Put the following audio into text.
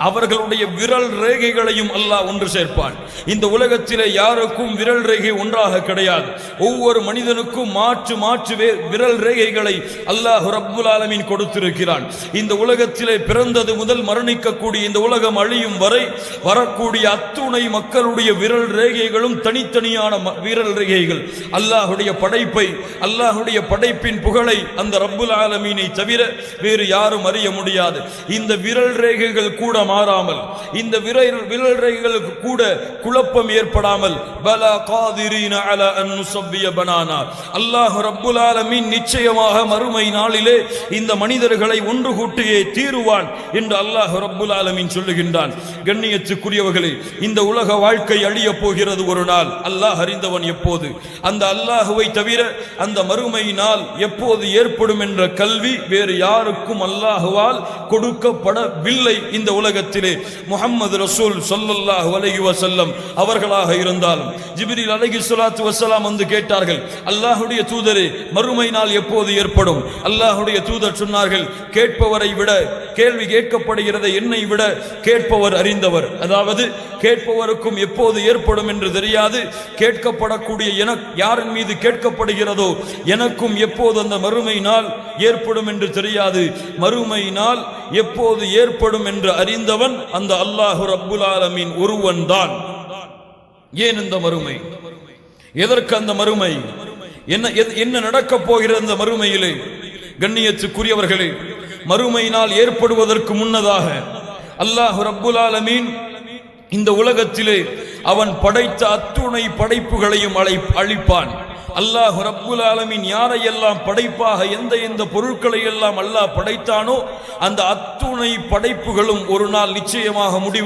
அவர்களுடைய விரல் ரேகைகளையும் அல்லாஹ் ஒன்று சேர்ப்பான். இந்த உலகத்திலே யாருக்கும் விரல் ரேகை ஒன்றாக கிடையாது. ஒவ்வொரு மனிதனுக்கும் மாற்று மாற்று விரல் ரேகைகளை அல்லாஹ் ரப்புல் ஆலமீன் கொடுத்திருக்கிறான். இந்த உலகத்திலே பிறந்தது முதல் மரணிக்கக்கூடிய இந்த உலகம் அழியும் வரை வரக்கூடிய அத்துணை மக்களுடைய விரல் ரேகைகளும் தனித்தனியான விரல் ரேகைகள். அல்லாஹுடைய படைப்பை, அல்லாஹுடைய படைப்பின் புகழை அந்த ரப்புல் ஆலமீனை தவிர வேறு யாரும் அறிய முடியாது. இந்த விரல் ரேகைகள் கூட மாறாமல், இந்த விரல் ரேகைகளுக்கு கூட குழப்பம் ஏற்படாமல் பலா காதிரீன அலா அன் நுஸவ்விய பனானா, அல்லாஹ் ரப்புல் ஆலமீன் நிச்சயமாக மறுமை நாளிலே இந்த மனிதர்களை ஒன்று கூட்டியே தீருவான் என்று அல்லாஹ் ரப்புல் ஆலமீன் சொல்லுகின்றான். கண்ணியத்துக்குரியவர்களே, இந்த உலக வாழ்க்கை அழிய போகிறது ஒரு நாள். அல்லாஹ் அறிந்தவன் எப்போது. அந்த அல்லாஹுவை தவிர அந்த மறுமை நாள் எப்போது ஏற்படும் என்ற கல்வி வேறு யாருக்கும் அல்லாஹுவால் கொடுக்கப்படவில்லை. இந்த உலகத்திலே முஹம்மது ரசூல் ஸல்லல்லாஹு அலைஹி வஸல்லம் அவர்களாக இருந்தாலும் ஜிப்ரீல் அலைஹிஸ்ஸலாத்து வஸ்ஸலாம் வந்து கேட்டார்கள், அல்லாஹ்வுடைய தூதரே, மறுமை நாள் எப்போது ஏற்படும்? அல்லாஹ்வுடைய தூதர் சொன்னார்கள், கேட்பவரை விட, கேள்வி கேட்கப்படுகிறதை என்னை விட கேட்பவர் அறிந்தவர். அதாவது கேட்பவருக்கும் எப்போது ஏற்படும் என்று தெரியாது, கேட்கப்படக்கூடிய யாரின் மீது கேட்கப்படுகிறதோ எனக்கும் எப்போது அந்த மறுமை நாள் ஏற்படும் என்று தெரியாது. மறுமை நாள் எப்போது ஏற்படும் என்று அறிந்தவன் அந்த அல்லாஹ் ரப்புல் ஆலமீன் ஒருவன் தான். ஏன் இந்த மறுமை? எதற்கு அந்த மறுமை? என்ன நடக்கப் போகிறது அந்த மறுமையிலே? கண்ணியத்துக்குரியவர்களே, மறுமை நாள் ஏற்படுவதற்கு முன்னதாக அல்லாஹ் ரப்புல் ஆலமீன் இந்த உலகத்திலே அவன் படைத்த அத்துணை படைப்புகளையும் அழிப்பான். அல்லாஹ் ரப்புல் ஆலமீன் யாரையெல்லாம் படைப்பாக எந்த பொருட்களை எல்லாம் அல்லாஹ் படைத்தானோ அந்த அத்துணை படைப்புகளும் ஒரு நாள் நிச்சயமாக முடிவு